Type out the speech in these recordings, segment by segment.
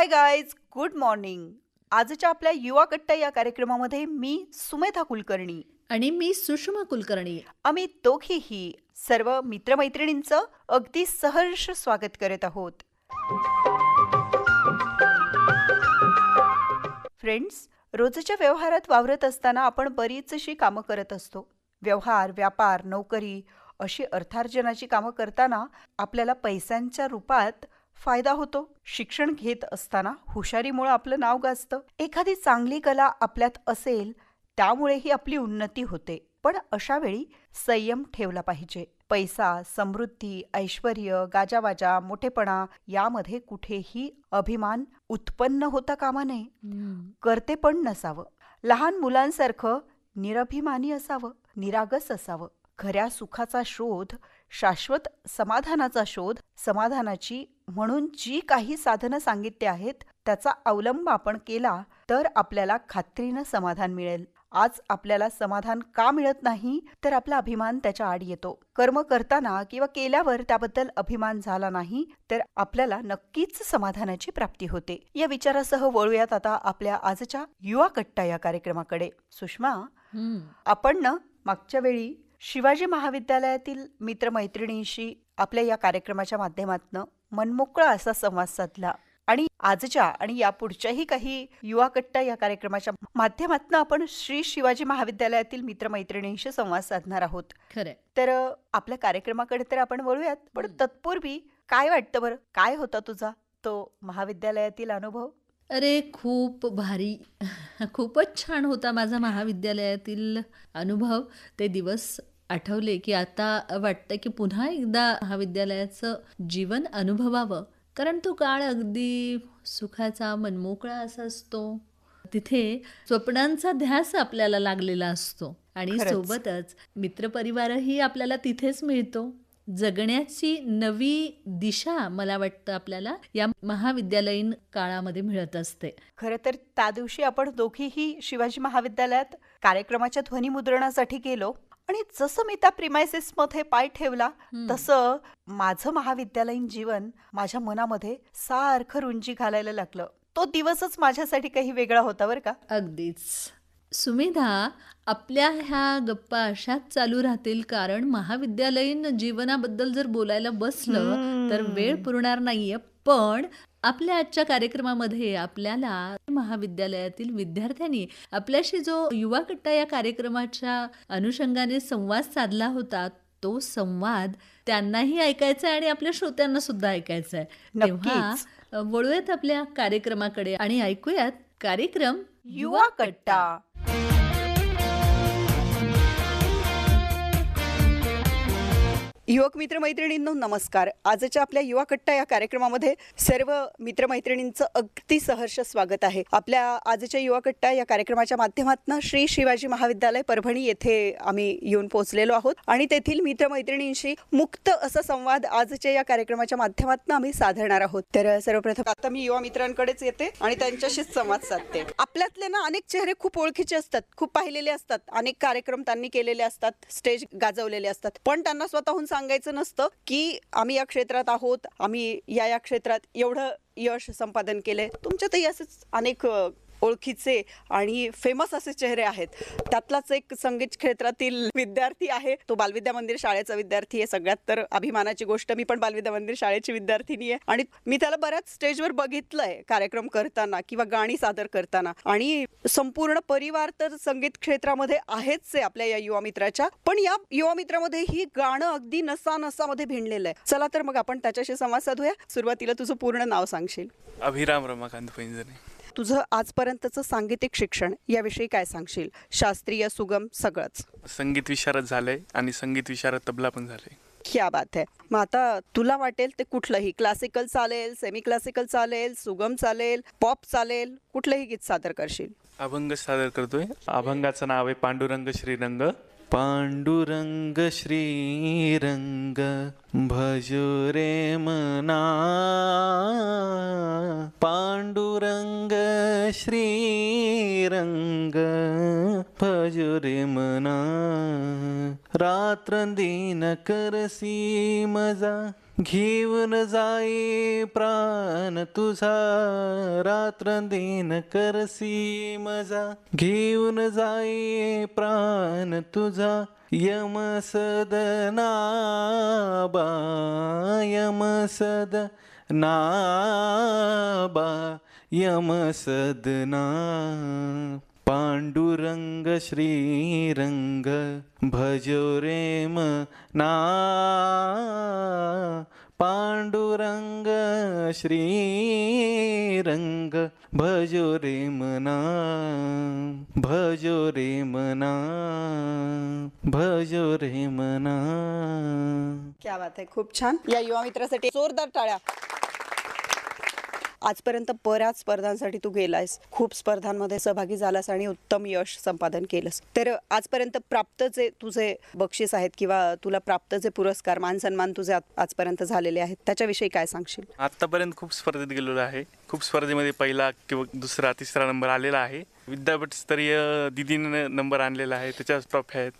Hi guys, good morning. आजच्या आपल्या युवा कट्टा या कार्यक्रमामध्ये मी सुमेधा कुलकर्णी, आणि मी सुषमा कुलकर्णी. आम्ही दोघीही सर्व मित्रमैत्रिणींचं अगदी सहर्ष स्वागत करत आहोत. फ्रेंड्स, रोजच्या व्यवहारात वावरत असताना आपण बरीचशी कामं करत असतो. व्यवहार, व्यापार, नोकरी अशी अर्थार्जनाची कामं करताना आपल्याला पैशांच्या रूपात फायदा होतो. शिक्षण घेत असताना हुशारीमुळे आपलं नाव गाजतं. एखादी चांगली कला आपल्यात असेल त्यामुळेही आपली उन्नती होते. पण अशा वेळी संयम ठेवला पाहिजे. पैसा, समृद्धी, ऐश्वर्य, गाजावाजा, मोठेपणा यामध्ये कुठेही अभिमान उत्पन्न होता कामा नये. करतेपण नसावं. लहान मुलांसारखं निरभिमानी असावं, निरागस असावं. खऱ्या सुखाचा शोध, शाश्वत समाधानाचा शोध, समाधानाची म्हणून जी काही साधनं सांगितली आहेत त्याचा अवलंब आपण केला तर आपल्याला खात्रीनं समाधान मिळेल. आज आपल्याला समाधान का मिळत नाही तर आपला अभिमान त्याच्या आड येतो. कर्म करताना किंवा केल्यावर त्याबद्दल अभिमान झाला नाही तर आपल्याला नक्कीच समाधानाची प्राप्ती होते. या विचारासह वळूयात आता आपल्या आजच्या युवा कट्टा या कार्यक्रमाकडे. सुषमा, आपण ना मागच्या वेळी शिवाजी महाविद्यालयातील मित्रमैत्रिणींशी आपल्या या कार्यक्रमाच्या माध्यमातून मनमोकळा असा संवाद साधला आणि आजच्या आणि यापुढच्याही काही युवा कट्टा या कार्यक्रमाच्या माध्यमातून आपण श्री शिवाजी महाविद्यालयातील मित्रमैत्रिणींशी संवाद साधणार आहोत. खरंय. तर आपल्या कार्यक्रमाकडे तर आपण वळूयात, पण तत्पूर्वी काय वाटतं बरं, काय होता तुझा तो महाविद्यालयातील अनुभव? अरे खूप भारी. खूपच छान होता माझा महाविद्यालयातील अनुभव. ते दिवस आठवले की आता वाटतं की पुन्हा एकदा महाविद्यालयाचं जीवन अनुभवावं. कारण तो काळ अगदी सुखाचा, मनमोकळा असा असतो. तिथे स्वप्नांचा ध्यास आपल्याला लागलेला असतो आणि खरंच. सोबतच मित्रपरिवारही आपल्याला तिथेच मिळतो. जगण्याची नवी दिशा मला वाटतं आपल्याला या महाविद्यालयीन काळामध्ये मिळत असते. खरं तर त्या दिवशी आपण दोघीही शिवाजी महाविद्यालयात कार्यक्रमाच्या ध्वनिमुद्रणासाठी गेलो आणि जसं मी त्या प्रिमायसेसमध्ये पाय ठेवला तसं माझं महाविद्यालयीन जीवन माझ्या मनामध्ये सारखं रुंजी घालायला लागलं. तो दिवसच माझ्यासाठी काही वेगळा होता बरं का. अगदीच. सुमेधा, आपल्या ह्या गप्पा अशाच चालू राहतील कारण महाविद्यालयीन जीवनाबद्दल जर बोलायला बसलं तर वेळ पुरणार नाहीये. पण आपल्या आजच्या कार्यक्रमामध्ये आपल्याला महाविद्यालयातील विद्यार्थ्यांनी आपल्याशी जो युवा कट्टा या कार्यक्रमाच्या अनुषंगाने संवाद साधला होता तो संवाद त्यांनाही ऐकायचा आहे आणि आपल्या श्रोत्यांना सुद्धा ऐकायचा आहे. तेव्हा वळूयात आपल्या कार्यक्रमाकडे आणि ऐकूयात कार्यक्रम युवा कट्टा. युवक मित्रमैत्रिणींनो नमस्कार. आजच्या आपल्या युवा कट्टा या कार्यक्रमामध्ये सर्व मित्रमैत्रिणींचं अगदी सहर्ष स्वागत आहे. आपल्या आजच्या युवा कट्टा या कार्यक्रमाच्या माध्यमातून श्री शिवाजी महाविद्यालय परभणी येथे आम्ही येऊन पोहोचलेलो आहोत आणि तेथील मित्रमैत्रिणींशी मुक्त असा संवाद आजच्या या कार्यक्रमाच्या माध्यमातून आम्ही साधणार आहोत. तर सर्वप्रथम आता मी युवा मित्रांकडेच येते आणि त्यांच्याशीच संवाद साधते. आपल्यातले ना अनेक चेहरे खूप ओळखीचे असतात, खूप पाहिलेले असतात, अनेक कार्यक्रम त्यांनी केलेले असतात, स्टेज गाजवलेले असतात, पण त्यांना स्वतःहून सांगायचं नसतं की आम्ही या क्षेत्रात आहोत, आम्ही या क्षेत्रात एवढं यश संपादन केलंय. तुमच्यातही असेच अनेक ओळखीचे आणि फेमस असे चेहरे आहेत. त्यातलाच एक संगीत क्षेत्रातील विद्यार्थी आहे, तो बालविद्या मंदिर शाळेचा विद्यार्थी आहे. सगळ्यात तर अभिमानाची गोष्ट, मी पण बालविद्या मंदिर शाळेची विद्यार्थिनी आहे आणि मी त्याला बऱ्याच स्टेजवर बघितलंय कार्यक्रम करताना किंवा गाणी सादर करताना. आणि संपूर्ण परिवार तर संगीत क्षेत्रामध्ये आहेच आहे आपल्या या युवा मित्राच्या, पण या युवा मित्रामध्ये ही गाणं अगदी नसामध्ये भिनलेलं आहे. चला तर मग आपण त्याच्याशी संवाद साधूया. सुरुवातीला तुझं पूर्ण नाव सांगशील? अभिराम रमाकांत पैंजणे. तुझं आजपर्यंतचं सांगीतिक शिक्षण याविषयी काय सांगशील? शास्त्रीय, सुगम सगळंच? संगीत विशारद झालंय आणि संगीत विशारद तबला पण झालंय. क्या बात आहे. मग आता तुला वाटेल ते कुठलंही, क्लासिकल चालेल, सेमी क्लासिकल चालेल, सुगम चालेल, पॉप चालेल, कुठलंही गीत सादर करशील? अभंग सादर करतोय. अभंगाचं नाव आहे पांडुरंग श्रीरंग. पांडुरंग श्रीरंग भजो रे मना, पांडुरंग श्रीरंग भजो रे मना, रात्रंदिन करसी मजा घेऊन जाई प्राण तुझा, रात्रंदिन करसी मजा. घेऊन जाई प्राण तुझा, यम सदना बा, यम सदना बा, यम सदना. पांडुरंग श्रीरंग भजो रे मना, पांडुरंग श्रीरंग भजो रे मना, भजो रे मना, भजो रे मना. क्या बात आहे, खूप छान. या युवा मित्रासाठी जोरदार टाळ्या. आजपर्यंत बऱ्याच स्पर्धांसाठी तू गेलायस, खूप स्पर्धांमध्ये सहभागी झालास आणि उत्तम यश संपादन केलंस. तर आजपर्यंत प्राप्त जे तुझे बक्षीस आहेत किंवा तुला प्राप्त जे पुरस्कार मान सन्मान तुझे आजपर्यंत झालेले आहेत त्याच्याविषयी काय सांगशील? आत्तापर्यंत खूप स्पर्धेत गेलेलो आहे. खूप स्पर्धेमध्ये पहिला किंवा दुसरा तिसरा नंबर आलेला आहे. विद्यापीठस्तरीय दिदीने नंबर आणलेला आहे, त्याच्याच ट्रॉफी आहेत.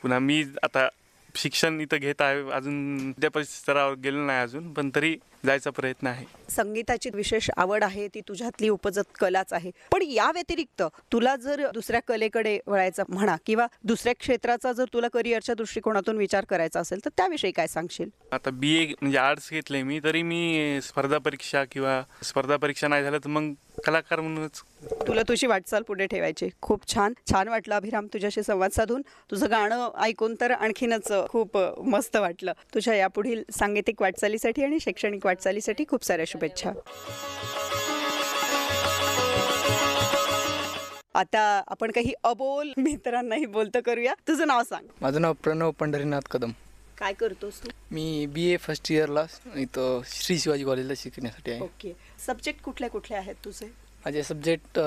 पुन्हा मी आता शिक्षण इथं घेत आहे, अजून विद्यापीठ स्तरावर गेलो नाही अजून, पण तरी जायचा प्रयत्न आहे. संगीताची विशेष आवड आहे, ती तुझ्यातली उपजत कलाच आहे. पण या व्यतिरिक्त तुला जर दुसऱ्या कलेकडे वळायचं म्हणा किंवा दुसऱ्या क्षेत्राचा जर तुला करिअरच्या दृष्टिकोनातून विचार करायचा असेल तर त्याविषयी काय सांगशील? आता BA म्हणजे आर्ट्स घेतले मी, तरी मी स्पर्धा परीक्षा नाही झालं तर मग कलाकार म्हणूनच तुला तुझी वाटचाल पुढे ठेवायची. खूप छान वाटलं अभिराम तुझ्याशी संवाद साधून. तुझं गाणं ऐकून तर आणखीनच खूप मस्त वाटलं. तुझ्या यापुढील सांगीतिक वाटचालीसाठी आणि शैक्षणिक वाटचालीसाठी खूप साऱ्या शुभेच्छा. आता आपण काही अबोल मित्रांनाही बोलतं करूया. तुझं नाव सांग. माझं नाव प्रणव पंढरीनाथ कदम. काय करतोस तू? मी BA फर्स्ट इयरला इथं श्री शिवाजी कॉलेजला शिकण्यासाठी आहे. ओके. सब्जेक्ट कुठले कुठले आहेत तुझे? माझे सब्जेक्ट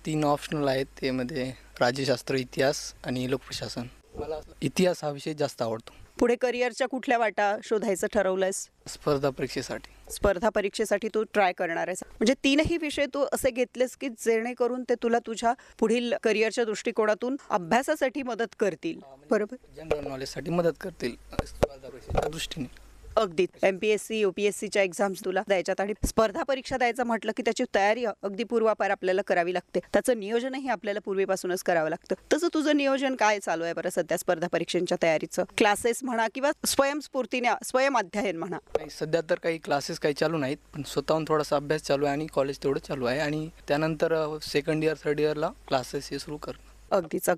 3 ऑप्शनल आहेत. त्यामध्ये राज्यशास्त्र, इतिहास आणि लोकप्रशासन. मला इतिहास हा विषय जास्त आवडतो. पुढे करिअरच्या कुठल्या वाटा शोधायचं ठरवलंयस? स्पर्धा परीक्षेसाठी. स्पर्धा परीक्षेसाठी तू ट्राय करणार आहेस. म्हणजे 3ही विषय तू असे घेतलेस की जेणेकरून ते तुला तुझ्या पुढील करिअरच्या दृष्टिकोनातून अभ्यासासाठी मदत करतील, बरोबर? जनरल नॉलेजसाठी मदत करतील स्पर्धा परीक्षेच्या दृष्टीने. अगदी MPSC UPSCच्या एक्झाम्स तुला द्यायच्यात आणि स्पर्धा परीक्षा द्यायचं म्हटलं की त्याची तयारी अगदी पूर्वापार आपल्याला करावी लागते. त्याचं नियोजनही आपल्याला पूर्वीपासूनच करावं लागतं. तसं तुझं नियोजन काय चालू आहे बरं सध्या स्पर्धा परीक्षांच्या तयारीचं? क्लासेस म्हणा किंवा स्वयंस्फूर्तीने स्वयं अध्ययन म्हणा? नाही, सध्या तर काही क्लासेस काही चालू नाहीत, पण स्वतःहून थोडासा अभ्यास चालू आहे आणि कॉलेज तेवढं चालू आहे. आणि त्यानंतर सेकंड इयर थर्ड इयरला क्लासेस हे सुरू करणं. अगदीच.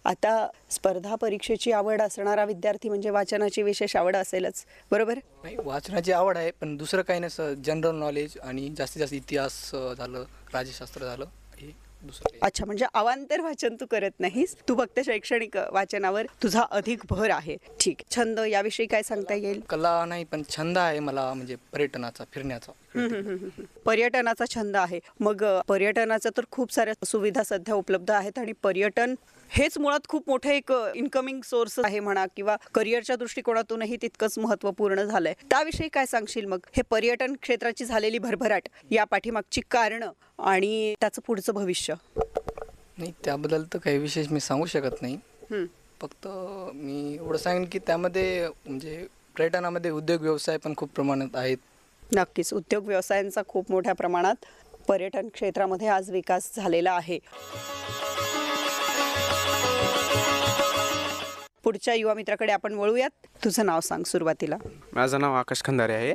आता स्पर्धा परीक्षेची आवड असणारा विद्यार्थी म्हणजे वाचनाची विशेष आवड असेलच, बरोबर? नाही, वाचनाची आवड आहे, पण दुसरं काही नसतं. जनरल नॉलेज आणि जास्तीत जास्त इतिहास झालं, राज्यशास्त्र झालं, हे दुसरं काही. अच्छा, म्हणजे अवांतर वाचन तू करत नाहीस, तू फक्त शैक्षणिक वाचनावर तुझा अधिक भर आहे. ठीक. छंद याविषयी काय सांगता येईल? कला नाही, पण छंद आहे मला, म्हणजे पर्यटनाचा, फिरण्याचा. पर्यटनाचा छंद आहे. मग पर्यटनाच्या तर खूप साऱ्या सुविधा सध्या उपलब्ध आहेत आणि पर्यटन हेच मुळात खूप मोठं एक इन्कमिंग सोर्स आहे म्हणा किंवा करिअरच्या दृष्टिकोनातूनही तितकंच महत्त्वपूर्ण झालंय. त्याविषयी काय सांगशील? मग हे पर्यटन क्षेत्राची झालेली भरभराट, या पाठीमागची कारणं आणि त्याचं पुढचं भविष्य? नाही, त्याबद्दल तर काही विशेष मी सांगू शकत नाही. फक्त मी एवढं सांगेन की त्यामध्ये म्हणजे पर्यटनामध्ये उद्योग व्यवसाय पण खूप प्रमाणात आहेत. नक्कीच. उद्योग व्यवसायांचा खूप मोठ्या प्रमाणात पर्यटन क्षेत्रामध्ये आज विकास झालेला आहे. पुढच्या युवा मित्राकडे आपण वळूयात. तुझं नाव सांग सुरुवातीला. माझं नाव आकाश खंदारे आहे.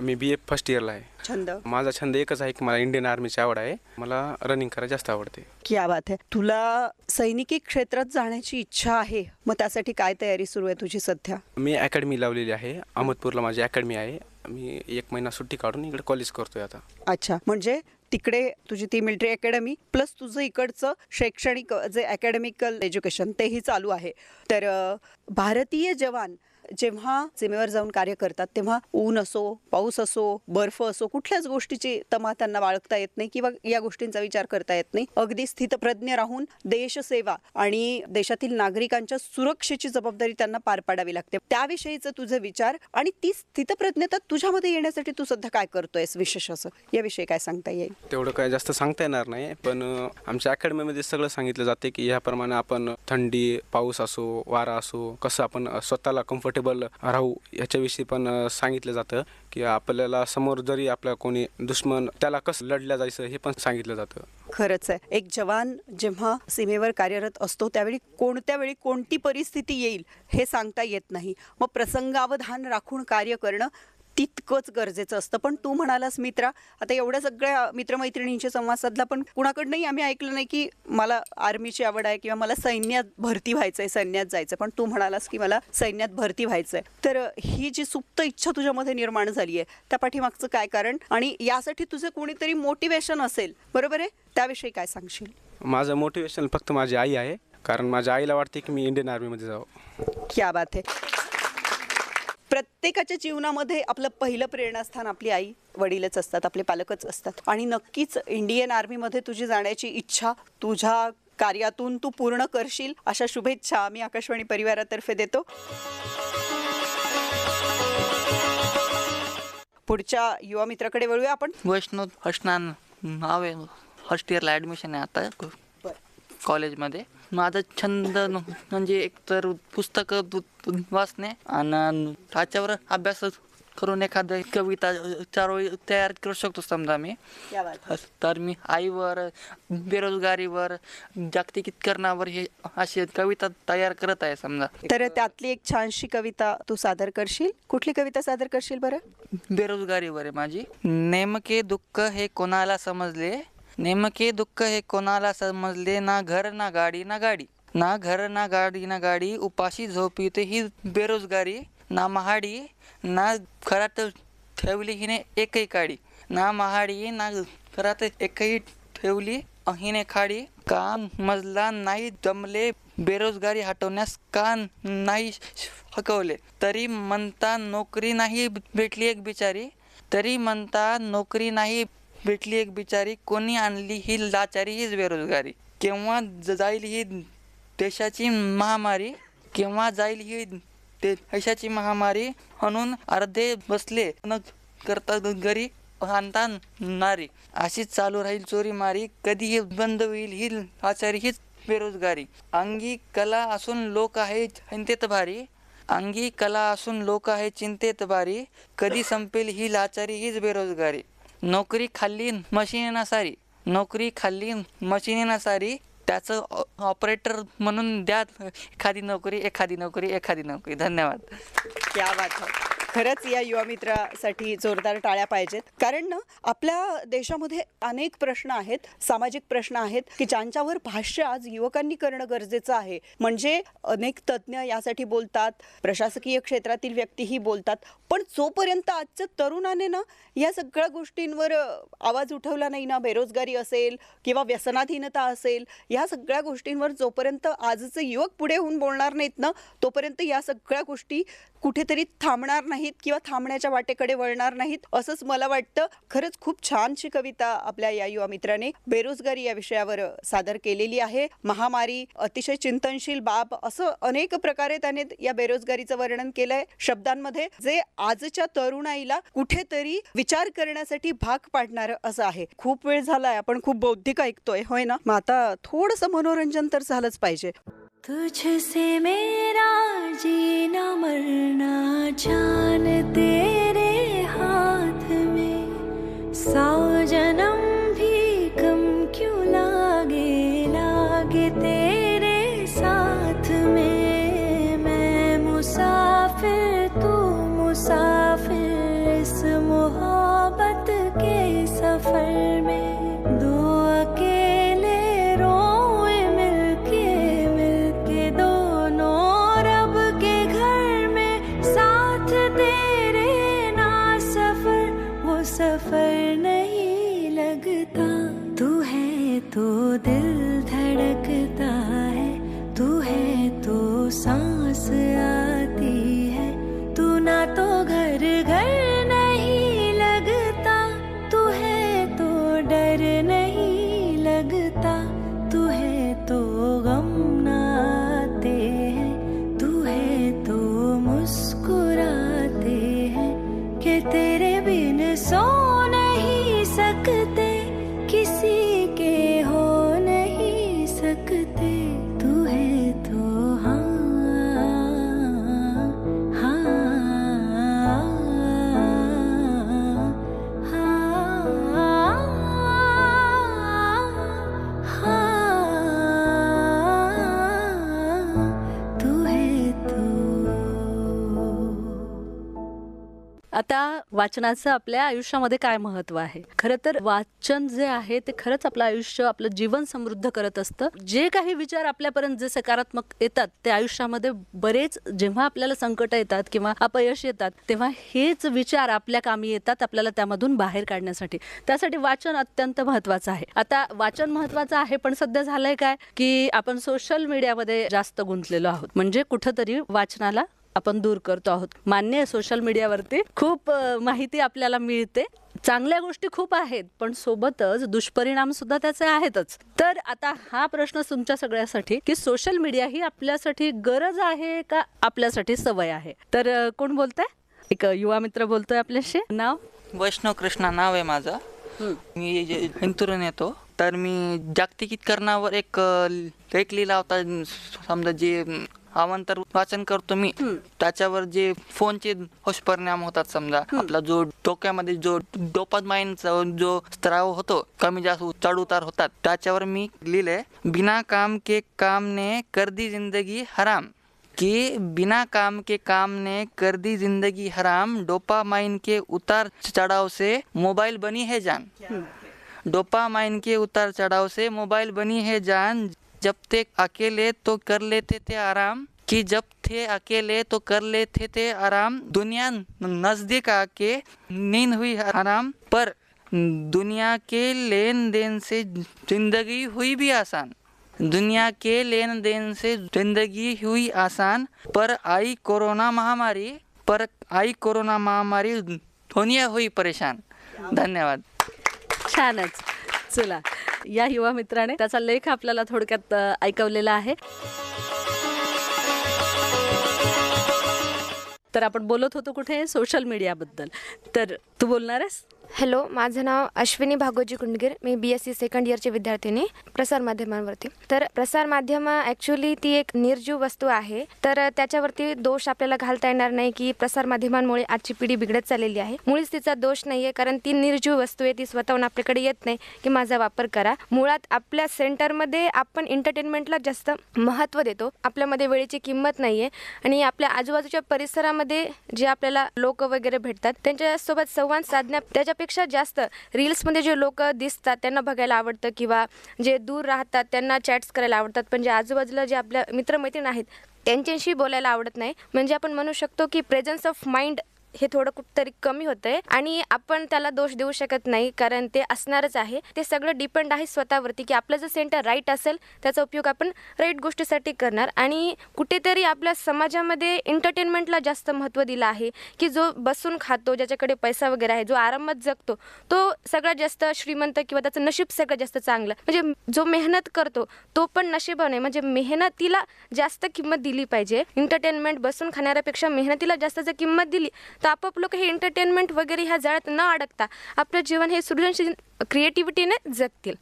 मी BA फर्स्ट इयरला आहे. छंद? माझा छंद एकच आहे की मला इंडियन आर्मीची आवड आहे. मला रनिंग करायला जास्त आवडते. क्या बात आहे. तुला सैनिकी क्षेत्रात जाण्याची इच्छा आहे, मग त्यासाठी काय तयारी सुरू आहे तुझी सध्या? मी अकॅडमी लावलेली आहे. अहमदपूरला माझी अकॅडमी आहे. मी 1 महिना सुट्टी काढून इकडे कॉलेज करतोय आता. अच्छा, म्हणजे तिकडे तुझी ती मिलिटरी अकॅडमी प्लस तुझं इकडचं शैक्षणिक जे अकॅडमिकल एज्युकेशन तेही चालू आहे. तर भारतीय जवान जेव्हा सीमेवर जाऊन कार्य करतात तेव्हा ऊन असो, पाऊस असो, बर्फ असो, कुठल्याच गोष्टीची तमा त्यांना बाळगता येत नाही किंवा या गोष्टींचा विचार करता येत नाही. अगदी स्थितप्रज्ञ राहून देशसेवा आणि देशातील नागरिकांच्या सुरक्षेची जबाबदारी त्यांना पार पाडावी लागते. त्याविषयीचं तुझे विचार आणि ती स्थितप्रज्ञता तुझ्यामध्ये येण्यासाठी तू सध्या काय करतोयस विशेष असं, याविषयी काय सांगता येईल? तेवढं काय जास्त सांगता येणार नाही, पण आमच्या अकॅडमीमध्ये सगळं सांगितलं जाते की याप्रमाणे आपण थंडी, पाऊस असो, वारा असो, कसं आपण स्वतःला कम्फर्टेबल कम्फर्टेबल राहू याच्याविषयी पण सांगितलं जातं की आपल्याला समोर जरी आपला कोणी दुश्मन त्याला कसं लढल्या जायचं हे पण सांगितलं जातं. खरंच आहे, एक जवान जेव्हा सीमेवर कार्यरत असतो त्यावेळी कोणत्या वेळी कोणती परिस्थिती येईल हे सांगता येत नाही. मग प्रसंगावधान राखून कार्य करणं तितकंच गरजेचं असतं. पण तू म्हणालास मित्रा, आता एवढ्या सगळ्या मित्रमैत्रिणींशी संवाद साधला, पण कुणाकडनंही आम्ही ऐकलं नाही की मला आर्मीची आवड आहे किंवा मला सैन्यात भरती व्हायचं आहे, सैन्यात जायचं. पण तू म्हणालास की मला सैन्यात भरती व्हायचं आहे. तर ही जी सुप्त इच्छा तुझ्यामध्ये निर्माण झाली आहे त्या पाठीमागचं काय कारण, आणि यासाठी तुझं कोणीतरी मोटिवेशन असेल, बरोबर आहे, त्याविषयी काय सांगशील? माझं मोटिवेशन फक्त माझी आई आहे, कारण माझ्या आईला वाटते की मी इंडियन आर्मीमध्ये जावं. क्या बात आहे. प्रत्येकाच्या जीवनामध्ये आपलं पहिलं प्रेरणास्थान आपली आई वडीलच असतात, आपले पालकच असतात. आणि नक्कीच इंडियन आर्मीमध्ये तुझी जाण्याची इच्छा तुझ्या कार्यातून तू पूर्ण करशील अशा शुभेच्छा आम्ही आकाशवाणी परिवारातर्फे देतो. पुढच्या युवा मित्राकडे वळूया आपण. वैष्णव हसनान नाव आहे, फर्स्ट इयरला ॲडमिशन आहे आता कॉलेजमध्ये. माझा छंद म्हणजे एकतर पुस्तकं वाचणे आणि त्याच्यावर अभ्यास करून एखादं कविता चारोळी तयार करू शकतो समजा मी. तर मी आईवर, बेरोजगारीवर, जागतिकीकरणावर हे अशी कविता तयार करत आहे समजा. तर त्यातली एक छानशी कविता तू सादर करशील. कुठली कविता सादर करशील बरं? बेरोजगारीवर आहे माझी. नेमके दुःख हे कोणाला समजले, नेमके दुःख हे कोणाला समजले, ना घर ना गाडी ना गाडी, ना घर ना गाडी ना गाडी, उपाशी झोपीते ही बेरोजगारी, ना महाडी ना घरात ठेवली हिने एकही काडी, ना महाडी ना घरात एकही ठेवली हिने खाडी, का मजला नाही जमले बेरोजगारी हटवण्यास, का नाही हकवले, तरी म्हणता नोकरी नाही भेटली एक बिचारी, तरी म्हणता नोकरी नाही भेटली एक बिचारी, कोणी आणली ही लाचारी हीच बेरोजगारी, केव्हा जाईल ही देशाची महामारी, केव्हा जाईल ही देशाची महामारी, म्हणून अर्धे बसले न करता घरी आणता नारी, अशीच चालू राहील चोरी मारी, कधी हे बंद होईल ही लाचारी हीच बेरोजगारी, अंगी कला असून लोक आहे चिंतेत भारी, अंगी कला असून लोक आहे चिंतेत भारी, कधी संपेल ही लाचारी हीच बेरोजगारी, नोकरी खाल्ली मशिनीना सारी, नोकरी खाल्ली मशिनीना सारी, त्याचं ऑपरेटर म्हणून द्या एखादी नोकरी, एखादी नोकरी, एखादी नोकरी. धन्यवाद. क्या बात आहे. खरंच या युवा मित्रासाठी जोरदार टाळ्या पाहिजेत. कारण ना आपल्या देशामध्ये अनेक प्रश्न आहेत, सामाजिक प्रश्न आहेत की ज्यांच्यावर भाष्य आज युवकांनी करणं गरजेचं आहे. म्हणजे अनेक तज्ज्ञ यासाठी बोलतात, प्रशासकीय क्षेत्रातील व्यक्तीही बोलतात, पण जोपर्यंत आजच्या तरुणाने ना या सगळ्या गोष्टींवर आवाज उठवला नाही ना, बेरोजगारी असेल किंवा व्यसनाधीनता असेल, या सगळ्या गोष्टींवर जोपर्यंत आजचे युवक पुढे होऊन बोलणार नाहीत ना, तोपर्यंत या सगळ्या गोष्टी कुठेतरी थांबणार नाहीत किंवा थांबण्याच्या वाटेकडे वळणार नाहीत असंच मला वाटतं. खरंच खूप छानशी कविता आपल्या या युवा मित्राने बेरोजगारी या विषयावर सादर केलेली आहे. महामारी, अतिशय चिंतनशील बाब, असं अनेक प्रकारे त्याने या बेरोजगारीचं वर्णन केलंय शब्दांमध्ये, जे आजच्या तरुणाईला कुठेतरी विचार करण्यासाठी भाग पाडणारं असं आहे. खूप वेळ झालाय, आपण खूप बौद्धिक ऐकतोय, होय ना? मग आता थोडंसं मनोरंजन तर झालंच पाहिजे. तुझसे मेरा जीना मरना जान तेरे हाथ में, 100 जन्म भी कम क्यों लागे, लागे तेरे साथ में, मैं मुसाफिर तू मुसाफिर, इस मोहब्बत के सफर में, दो अकेले रोए मिलके मिलके दोनों रब के घर में, साथ तेरे ना सफर वो सफर नहीं लगता, तू है तो दिल धड़कता है, तू है तो सांस आती है, तू ना तो घर घर नहीं लगता, तू है तो डर नहीं लगता, तू है तो गम ना आते हैं, तू है तो मुस्कुराते हैं, कि तेरे बिन सो नहीं सकते, किसी के हो नहीं सकते. आता वाचनाचं आपल्या आयुष्यामध्ये काय महत्व आहे? खरं तर वाचन जे आहे ते खरंच आपलं आयुष्य, आपलं जीवन समृद्ध करत असतं. जे काही विचार आपल्यापर्यंत जे सकारात्मक येतात ते आयुष्यामध्ये बरेच, जेव्हा आपल्याला संकट येतात किंवा अपयश येतात तेव्हा हेच विचार आपल्या कामी येतात, आपल्याला त्यामधून बाहेर काढण्यासाठी. त्यासाठी वाचन अत्यंत महत्वाचं आहे. आता वाचन महत्वाचं आहे, पण सध्या झालंय काय की आपण सोशल मीडियामध्ये जास्त गुंतलेलो आहोत. म्हणजे कुठंतरी वाचनाला आपण दूर करतो आहोत. मान्य आहे, सोशल मीडियावरती खूप माहिती आपल्याला मिळते, चांगल्या गोष्टी खूप आहेत, पण सोबतच दुष्परिणाम सुद्धा त्याचे आहेतच. तर आता हा प्रश्न तुमच्या सगळ्यासाठी की सोशल मीडिया ही आपल्यासाठी गरज आहे का आपल्यासाठी सवय आहे? तर कोण बोलतंय? एक युवा मित्र बोलतोय आपल्याशी. नाव? वैष्णव कृष्णा नाव आहे माझं. मी हिंदुरून येतो. तर मी जागतिकीकरणावर एक लिहिला होता. समजा जे अवांतर वाचन करतो मी, त्याच्यावर जे फोनचे दुष्परिणाम होतात, समजा आपला जो डोक्यामध्ये जो डोपामाइनचा जो स्त्राव होतो, कमी जास्त चढ उतार होतात, त्याच्यावर मी लिहिले, बिना काम के काम ने कर दी जिंदगी हराम, कि बिना काम के काम ने कर दी जिंदगी हराम, डोपामाइन के उतार चढ़ाव से मोबाइल बनी है जान, डोपामाइन के उतार चढ़ाव से मोबाइल बनी है जान, जब थे अकेले तो कर लेते थे आराम, कि जब थे अकेले तो कर लेते थे आराम, दुनिया नजदीक आके नींद हुई आराम, पर दुनिया के लेन देन से जिंदगी हुई भी आसान, दुनिया के लेन देन से जिंदगी हुई आसान, पर आई कोरोना महामारी दुनिया हुई परेशान. धन्यवाद. छानच. चला, या युवा मित्राने त्याचा लेख आपल्याला थोडक्यात ऐकवलेला आहे. तर आपण बोलत होतो कुठे? सोशल मीडियाबद्दल. तर तू बोलणार आहेस? हॅलो, माझं नाव अश्विनी भागोजी कुंडगीर. मी BSc सेकंड इयरची विद्यार्थिनी प्रसारमाध्यमांवरती. तर प्रसारमाध्यम ॲक्च्युली ती एक निर्जीव वस्तू आहे, तर त्याच्यावरती दोष आपल्याला घालता येणार नाही की प्रसारमाध्यमांमुळे आजची पिढी बिघडत चाललेली आहे. मुळीच तिचा दोष नाही आहे, कारण ती निर्जीव वस्तू आहे. ती स्वतःहून आपल्याकडे येत नाही की माझा वापर करा. मुळात आपल्या सेंटरमध्ये आपण एंटरटेनमेंटला जास्त महत्त्व देतो. आपल्यामध्ये वेळेची किंमत नाही आहे आणि आपल्या आजूबाजूच्या परिसरामध्ये जे आपल्याला लोक वगैरे भेटतात त्यांच्यासोबत संवाद साधण्या त्याच्यापेक्षा जास्त रील्समध्ये जे लोक दिसतात त्यांना बघायला आवडतं, किंवा जे दूर राहतात त्यांना चॅट्स करायला आवडतात, पण जे आजूबाजूला जे आपल्या मित्रमैत्रीण आहेत त्यांच्याशी बोलायला आवडत नाही. म्हणजे आपण म्हणू शकतो की प्रेझन्स ऑफ माइंड हे थोडं कुठंतरी कमी होतंय आणि आपण त्याला दोष देऊ शकत नाही, कारण ते असणारच आहे. ते सगळं डिपेंड आहे स्वतःवरती की आपलं जर सेंटर राईट असेल त्याचा उपयोग आपण राईट गोष्टीसाठी करणार. आणि कुठेतरी आपल्या समाजामध्ये एंटरटेनमेंटला जास्त महत्त्व दिलं आहे की जो बसून खातो, ज्याच्याकडे पैसा वगैरे आहे, जो आरामात जगतो, तो सगळ्यात जास्त श्रीमंत किंवा त्याचं नशीब सगळ्यात जास्त चांगलं. म्हणजे जो मेहनत करतो तो पण नशिबाने आहे. म्हणजे मेहनतीला जास्त किंमत दिली पाहिजे. एंटरटेनमेंट बसून खाणाऱ्यापेक्षा मेहनतीला जास्त जर किंमत दिली तर आपोआप लोक हे एंटरटेनमेंट वगैरे ह्या जाळ्यात न अडकता आपलं जीवन हे सृजनशील क्रिएटिव्हिटीने जगतील.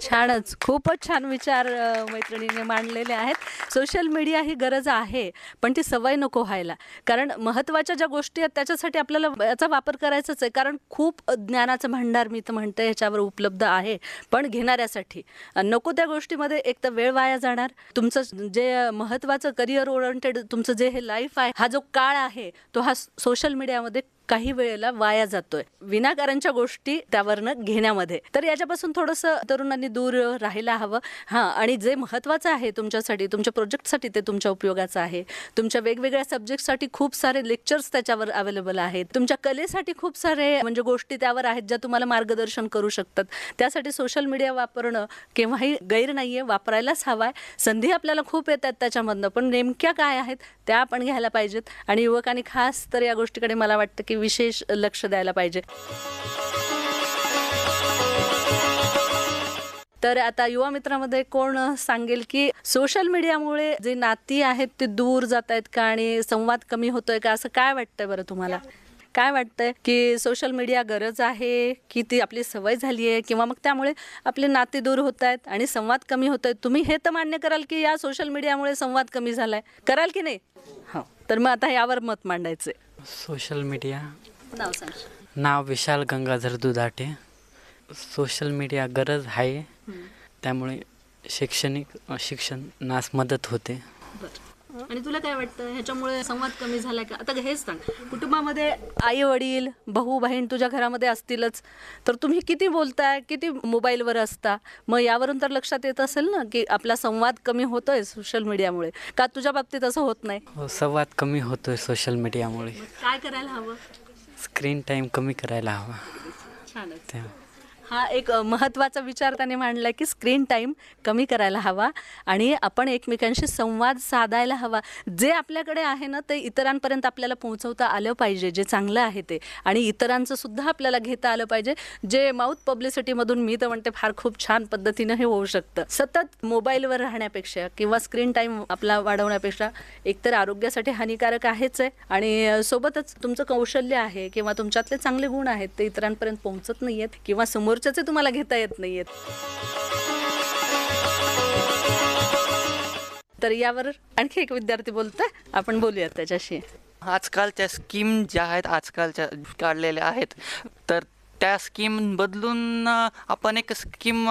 छानच, खूपच छान विचार मैत्रिणीने मांडलेले आहेत. सोशल मीडिया ही गरज आहे, पण ती सवय नको व्हायला. कारण महत्त्वाच्या ज्या गोष्टी आहेत त्याच्यासाठी आपल्याला याचा वापर करायचाच आहे. कारण खूप ज्ञानाचं भांडार मी तर म्हणते ह्याच्यावर उपलब्ध आहे, पण घेणाऱ्यासाठी नको त्या गोष्टीमध्ये एक तर वेळ वाया जाणार. तुमचं जे महत्त्वाचं करिअर ओरिएंटेड तुमचं जे हे लाईफ आहे, हा जो काळ आहे, तो हा सोशल मीडियामध्ये काही वेळेला वाया जातोय विनाकारणच्या गोष्टी त्यावरनं घेण्यामध्ये. तर याच्यापासून थोडंसं तरुणांनी दूर राहायला हवं. आणि जे महत्त्वाचं आहे तुमच्यासाठी, तुमच्या प्रोजेक्टसाठी ते तुमच्या उपयोगाचं आहे. तुमच्या वेगवेगळ्या सब्जेक्टसाठी खूप सारे लेक्चर्स त्याच्यावर अवेलेबल आहेत. तुमच्या कलेसाठी खूप सारे म्हणजे गोष्टी त्यावर आहेत ज्या तुम्हाला मार्गदर्शन करू शकतात. त्यासाठी सोशल मीडिया वापरणं केव्हाही गैर नाही आहे, वापरायलाच हवा आहे. संधी आपल्याला खूप येतात त्याच्यामधनं, पण नेमक्या काय आहेत त्या आपण घ्यायला पाहिजेत. आणि युवकांनी खास तर या गोष्टीकडे मला वाटतं की विशेष लक्ष द्यायला पाहिजे. तर आता युवा मित्रामध्ये कोण सांगेल की सोशल मीडियामुळे जे नाती आहेत ते दूर जात आहेत का आणि संवाद कमी होतोय का, असं काय वाटतंय बरं तुम्हाला? काय वाटतंय की सोशल मीडिया गरज आहे की ती आपली सवय झाली आहे, किंवा मग त्यामुळे आपले नाते दूर होत आहेत आणि संवाद कमी होतोय? तुम्ही हे तर मान्य कराल की या सोशल मीडियामुळे संवाद कमी झालाय, कराल की नाही? हो, तर मग आता यावर मत मांडायचंय. सोशल मीडिया नाव सांग. नाव विशाल गंगाधर दुधाटे. सोशल मीडिया गरज आहे, त्यामुळे शिक्षणास मदत होते. आणि तुला काय वाटतं ह्याच्यामुळे संवाद कमी झालाय का? आता हेच सांग, कुटुंबामध्ये आई वडील भाऊ बहीण तुझ्या घरामध्ये असतीलच, तर तुम्ही किती बोलताय, किती मोबाईलवर असता, मग यावरून तर लक्षात येत असेल ना की आपला संवाद कमी होतोय सोशल मीडियामुळे. का तुझ्या बाबतीत असं होत नाही? हो, संवाद कमी होतोय सोशल मीडियामुळे. काय करायला हवं? स्क्रीन टाईम कमी करायला हवा. छानच. त्या हा एक महत्त्वाचा विचार त्याने मांडला की स्क्रीन टाईम कमी करायला हवा आणि आपण एकमेकांशी संवाद साधायला हवा. जे आपल्याकडे आहे ना ते इतरांपर्यंत आपल्याला पोहोचवता आलं पाहिजे, जे चांगलं आहे ते, आणि इतरांचं सुद्धा आपल्याला घेता आलं पाहिजे, जे माउथ पब्लिसिटीमधून मी तर म्हणते फार खूप छान पद्धतीनं हे होऊ शकतं. सतत मोबाईलवर राहण्यापेक्षा किंवा स्क्रीन टाईम आपला वाढवण्यापेक्षा एकतर आरोग्यासाठी हानिकारक आहेच आहे आणि सोबतच तुमचं कौशल्य आहे किंवा तुमच्यातले चांगले गुण आहेत ते इतरांपर्यंत पोहोचत नाही आहेत किंवा समोरच्याचे तुम्हाला घेता येत नाहीयेत. तर यावर आणखी एक विद्यार्थी बोलतोय, आपण बोलूयात त्याच्याशी. आजकालच्या स्कीम ज्या आहेत आजकालच्या काढलेल्या आहेत, तर त्या स्कीम बदलून आपण एक स्कीम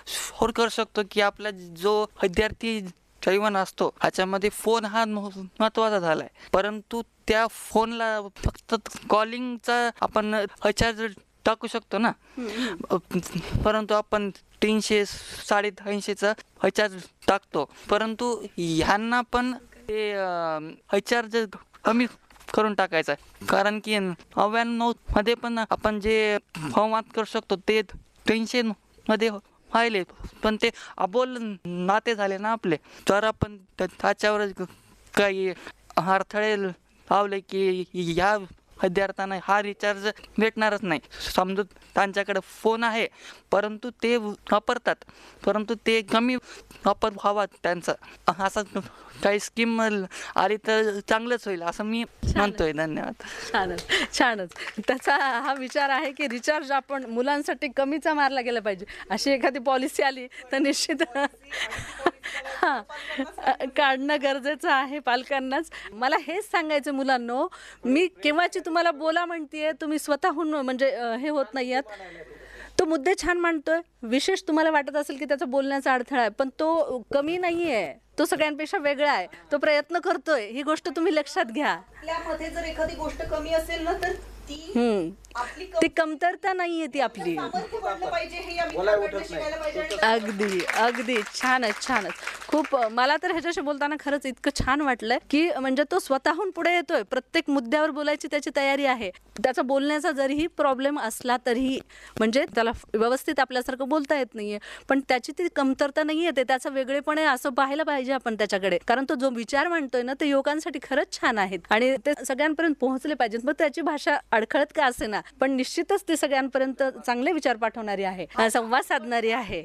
फोर करू शकतो की आपला जो विद्यार्थी जीवन असतो ह्याच्यामध्ये फोन हा महत्त्वाचा झाला आहे, परंतु त्या फोनला फक्त कॉलिंगचा आपण रिचार्ज टाकू शकतो ना, परंतु आपण 300 350चा रिचार्ज टाकतो, परंतु ह्यांना पण ते रिचार्ज कमी करून टाकायचा आहे. कारण की 99मध्ये पण आपण जे संवाद करू शकतो ते 300मध्ये व्हायले, पण ते अबोल नाते झाले ना आपले. तर आपण त्याच्यावर काही अडथळे लावले की या विद्यार्थ्यांना हा रिचार्ज भेटणारच नाही. समजून त्यांच्याकडे फोन आहे परंतु ते वापरतात, परंतु ते कमी वापर व्हावा त्यांचा, असं काही स्कीम आली तर चांगलंच होईल असं मी म्हणतोय. धन्यवाद. छानच छानच. त्याचा हा विचार आहे की रिचार्ज आपण मुलांसाठी कमीचा मारला गेला पाहिजे. अशी एखादी पॉलिसी आली तर निश्चित हां काढणं गरजेचं आहे पालकांनाच. मला हेच सांगायचं मुलांनो, मी केव्हाची तुम्हाला बोला म्हणतेय, तुम्ही स्वतःहून म्हणजे हे होत नाही आहात. तो मुद्दे छान मांडतोय, विशेष तुम्हाला वाटत असेल की त्याचा बोलण्याचा अडथळा आहे, पण तो कमी नाही आहे, तो सगळ्यांपेक्षा वेगळा आहे, तो प्रयत्न करतोय, ही गोष्ट तुम्ही लक्षात घ्या. आपल्यामध्ये जर एखादी गोष्ट कमी असेल ना तर ती कमतरता नाहीये, ती आपली. अगदी अगदी छानच छानच. खूप मला तर ह्याच्याशी बोलताना खरंच इतकं छान वाटलंय की म्हणजे तो स्वतःहून पुढे येतोय, प्रत्येक मुद्द्यावर बोलायची त्याची तयारी आहे. त्याचा बोलण्याचा जरीही प्रॉब्लेम असला तरीही, म्हणजे त्याला व्यवस्थित आपल्यासारखं बोलता येत नाहीये, पण त्याची ती कमतरता नाहीये, ते त्याचा वेगळेपण आहे असं पाहायला पाहिजे आपण त्याच्याकडे. कारण तो जो विचार मांडतोय ना ते युवकांसाठी खरंच छान आहेत आणि ते सगळ्यांपर्यंत पोहोचले पाहिजेत. मग त्याची भाषा अडखळत का असे ना, पण निश्चितच ते सगळ्यांपर्यंत चांगले विचार पाठवणारी आहे, संवाद साधणारी आहे.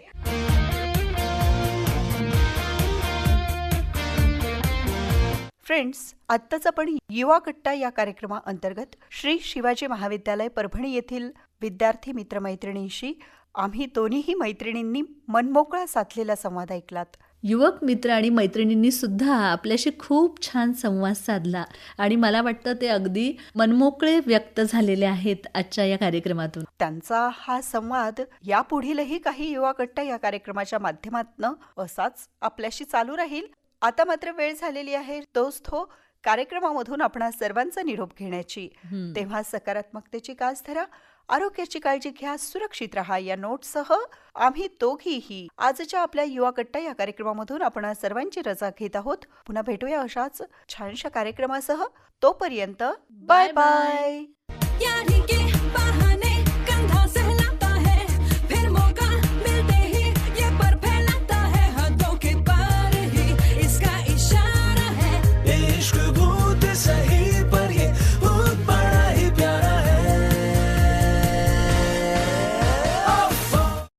फ्रेंड्स, आत्ताच आपण युवा कट्टा या कार्यक्रमाअंतर्गत श्री शिवाजी महाविद्यालय परभणी येथील विद्यार्थी मित्रमैत्रिणींशी आम्ही दोन्हीही मैत्रिणींनी मनमोकळा साधलेला संवाद ऐकलात. युवक मित्र आणि मैत्रिणींनी सुद्धा आपल्याशी खूप छान संवाद साधला आणि मला वाटतं ते अगदी मनमोकळे व्यक्त झालेले आहेत आजच्या या कार्यक्रमातून. त्यांचा हा संवाद यापुढीलही काही युवा कट्टा या कार्यक्रमाच्या माध्यमातून असाच आपल्याशी चालू राहील. आता मात्र वेळ झालेली आहे दोस्तो कार्यक्रमामधून आपणा सर्वांचा निरोप घेण्याची. तेव्हा सकारात्मकतेची कास धरा, आरोग्याची काळजी घ्या, सुरक्षित राहा या नोटसह आम्ही दोघीही आजच्या आपल्या युवा कट्टा या कार्यक्रमामधून आपण सर्वांची रजा घेत आहोत. पुन्हा भेटूया अशाच छानशा कार्यक्रमासह. तोपर्यंत बाय बाय.